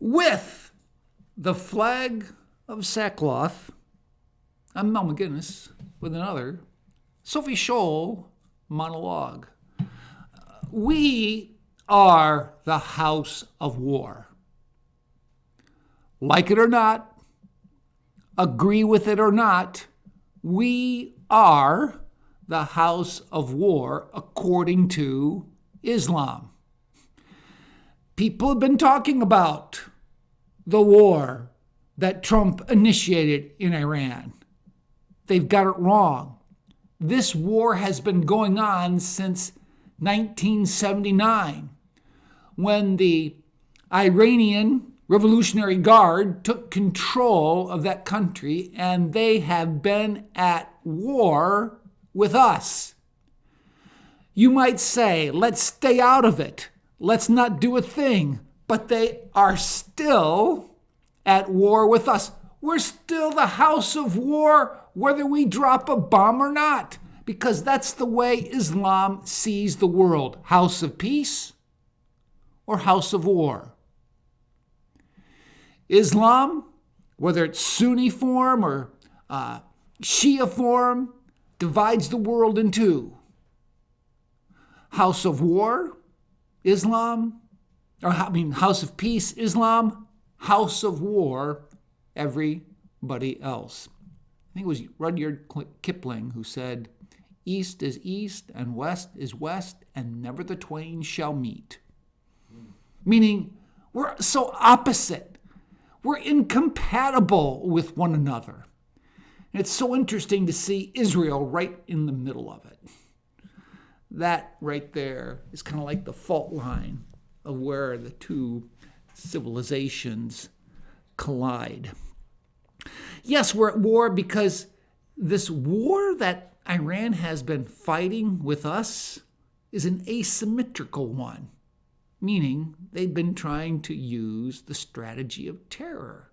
with the flag of sackcloth. I'm Mel McGinnis with another Sophie Scholl Monologue. We are the house of war. Like it or not, agree with it or not, we are the house of war according to Islam. People have been talking about the war that Trump initiated in Iran. They've got it wrong. This war has been going on since 1979, when the Iranian Revolutionary Guard took control of that country, and they have been at war with us. You might say, let's stay out of it. Let's not do a thing. But they are still at war with us. We're still the house of war, whether we drop a bomb or not, because that's the way Islam sees the world. House of peace or house of war. Islam, whether it's Sunni form or Shia form, divides the world in two. House of war, Islam, house of peace, Islam, house of war, everybody else. I think it was Rudyard Kipling who said, East is east and west is west, and never the twain shall meet. Meaning, we're so opposite. We're incompatible with one another. And it's so interesting to see Israel right in the middle of it. That right there is kind of like the fault line of where the two civilizations collide. Yes, we're at war because this war that Iran has been fighting with us is an asymmetrical one, meaning they've been trying to use the strategy of terror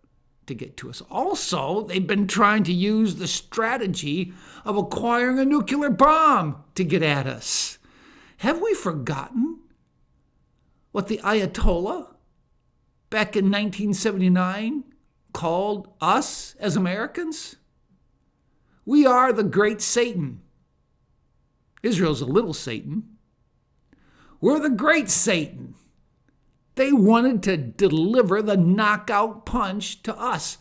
to get to us. Also, they've been trying to use the strategy of acquiring a nuclear bomb to get at us. Have we forgotten what the Ayatollah back in 1979 called us as Americans? We are the great Satan. Israel's a little Satan. We're the great Satan. They wanted to deliver the knockout punch to us.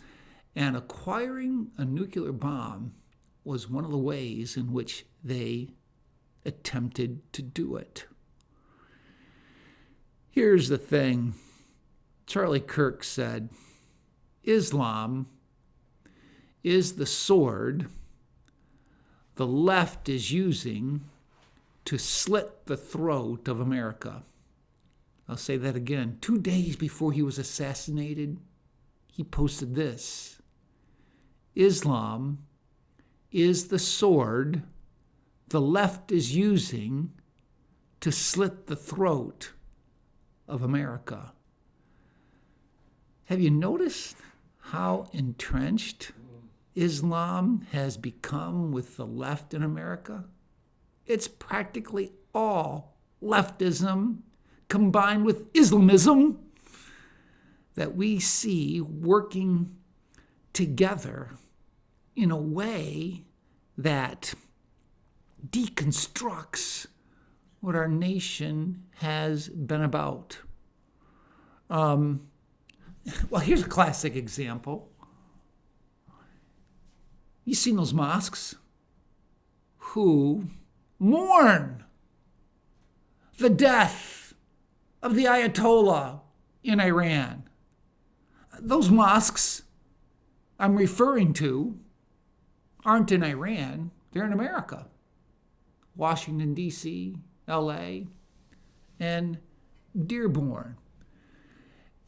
And acquiring a nuclear bomb was one of the ways in which they attempted to do it. Here's the thing. Charlie Kirk said, Islam is the sword the left is using to slit the throat of America. I'll say that again. 2 days before he was assassinated, he posted this. Islam is the sword the left is using to slit the throat of America. Have you noticed how entrenched Islam has become with the left in America? It's practically all leftism combined with Islamism that we see working together in a way that deconstructs what our nation has been about. Well, here's a classic example. You've seen those mosques who mourn the death of the Ayatollah in Iran. Those mosques I'm referring to aren't in Iran, they're in America. Washington, D.C., L.A., and Dearborn.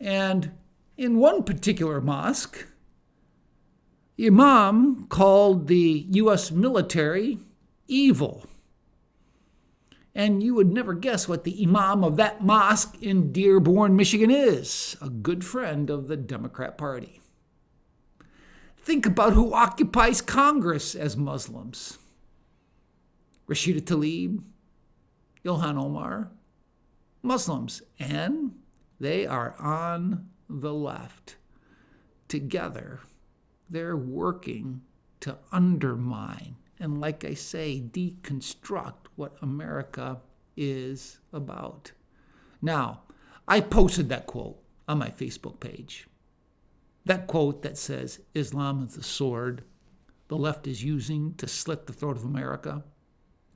And in one particular mosque, the imam called the U.S. military evil. And you would never guess what the imam of that mosque in Dearborn, Michigan is. A good friend of the Democrat Party. Think about who occupies Congress as Muslims. Rashida Tlaib, Ilhan Omar, Muslims. And they are on the left. Together, they're working to undermine and, like I say, deconstruct what America is about. Now, I posted that quote on my Facebook page. That quote that says, Islam is the sword the left is using to slit the throat of America.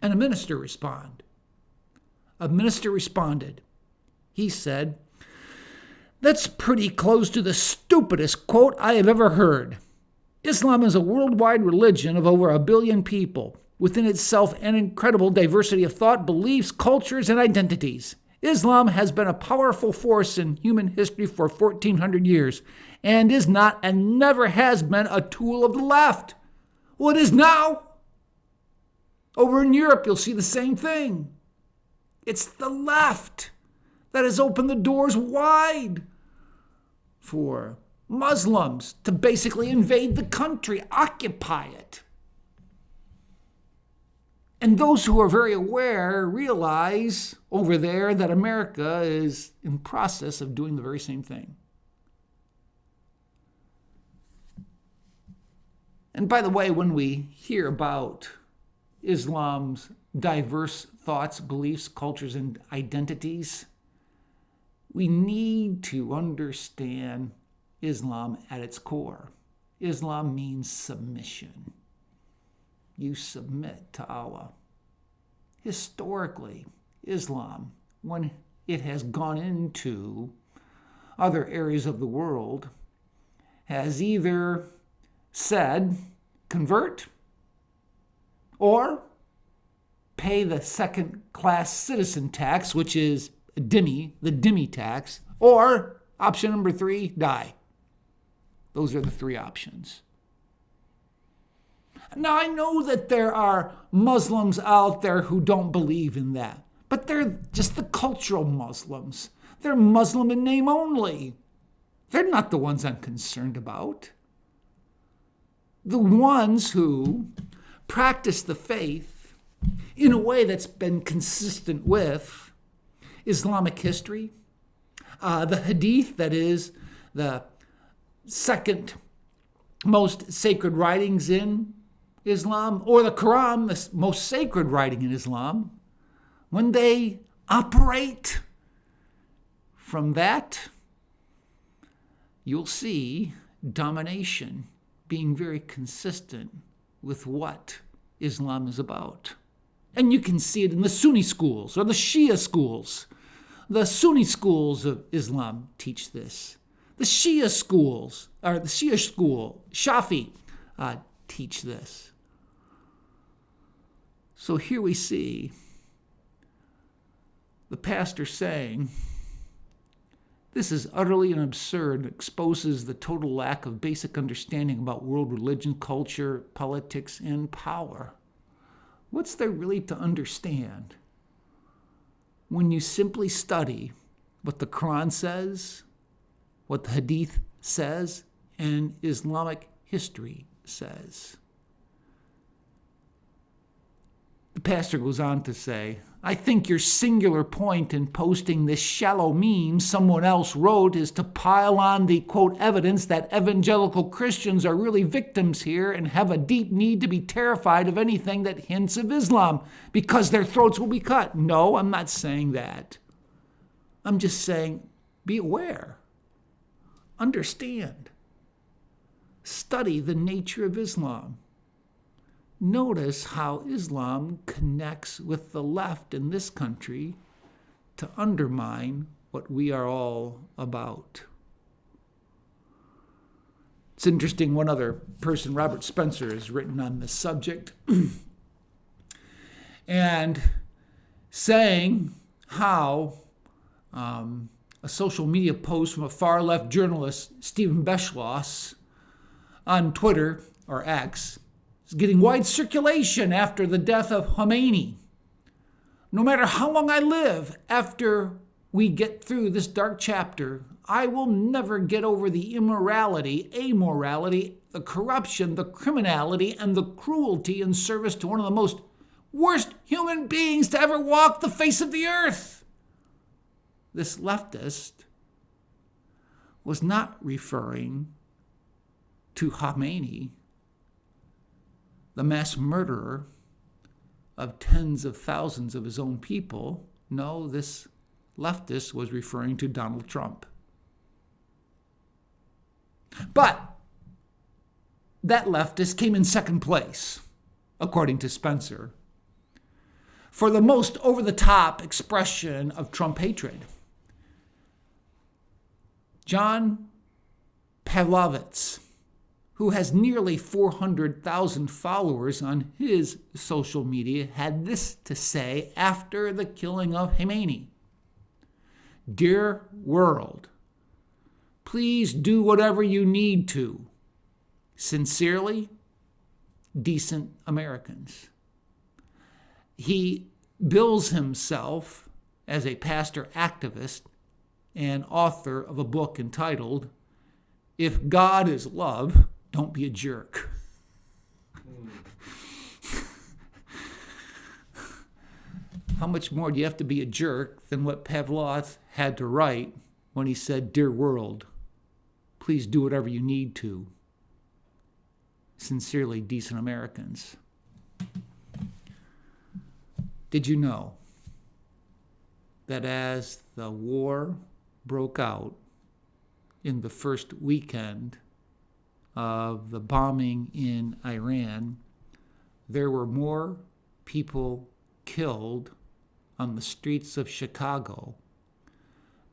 And a minister responded. He said, "That's pretty close to the stupidest quote I have ever heard. Islam is a worldwide religion of over 1 billion people, within itself an incredible diversity of thought, beliefs, cultures, and identities. Islam has been a powerful force in human history for 1,400 years and is not and never has been a tool of the left." Well, it is now. Over in Europe, you'll see the same thing. It's the left that has opened the doors wide for Muslims to basically invade the country, occupy it. And those who are very aware realize over there that America is in process of doing the very same thing. And by the way, when we hear about Islam's diverse thoughts, beliefs, cultures, and identities, we need to understand Islam at its core. Islam means submission. You submit to Allah. Historically, Islam, when it has gone into other areas of the world, has either said, convert, or pay the second-class citizen tax, which is the dhimmi tax, or option number 3, die. Those are the 3 options. Now, I know that there are Muslims out there who don't believe in that, but they're just the cultural Muslims. They're Muslim in name only. They're not the ones I'm concerned about. The ones who practice the faith in a way that's been consistent with Islamic history, the Hadith, that is the second most sacred writings in Islam, or the Quran, the most sacred writing in Islam, when they operate from that, you'll see domination being very consistent with what Islam is about. And you can see it in the Sunni schools or the Shia schools. The Sunni schools of Islam teach this. The Shia schools, or the Shia school, Shafi, teach this. So here we see the pastor saying, this is utterly absurd, exposes the total lack of basic understanding about world religion, culture, politics, and power. What's there really to understand when you simply study what the Quran says, what the Hadith says, and Islamic history says? The pastor goes on to say, I think your singular point in posting this shallow meme someone else wrote is to pile on the, quote, evidence that evangelical Christians are really victims here and have a deep need to be terrified of anything that hints of Islam because their throats will be cut. No, I'm not saying that. I'm just saying, be aware. Understand. Study the nature of Islam. Notice how Islam connects with the left in this country to undermine what we are all about. It's interesting, one other person, Robert Spencer, has written on this subject and saying how a social media post from a far-left journalist, Stephen Beschloss, on Twitter, or X, is getting wide circulation after the death of Khomeini. No matter how long I live after we get through this dark chapter, I will never get over the immorality, amorality, the corruption, the criminality, and the cruelty in service to one of the most worst human beings to ever walk the face of the earth. This leftist was not referring to Khomeini, the mass murderer of tens of thousands of his own people. No, this leftist was referring to Donald Trump. But that leftist came in second place, according to Spencer, for the most over-the-top expression of Trump hatred. John Pavlovitz, who has nearly 400,000 followers on his social media, had this to say after the killing of Khomeini. "Dear world, please do whatever you need to. Sincerely, decent Americans." He bills himself as a pastor activist and author of a book entitled, "If God is Love, Don't Be a Jerk." How much more do you have to be a jerk than what Pavlov had to write when he said, "Dear world, please do whatever you need to. Sincerely, decent Americans." Did you know that as the war broke out in the first weekend of the bombing in Iran, there were more people killed on the streets of Chicago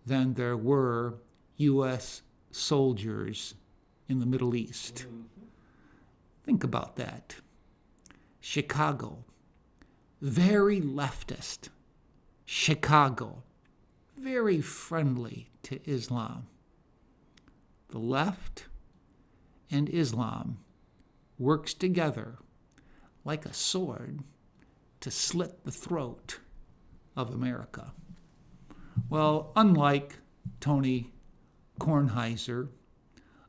than there were U.S. soldiers in the Middle East? Think about that. Chicago, very leftist. Chicago, very friendly to Islam. The left and Islam works together like a sword to slit the throat of America. Well, unlike Tony Kornheiser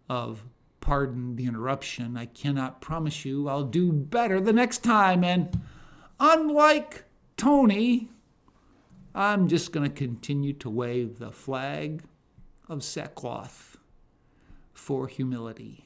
of Pardon the Interruption, I cannot promise you I'll do better the next time. And unlike Tony, I'm just going to continue to wave the flag of sackcloth for humility.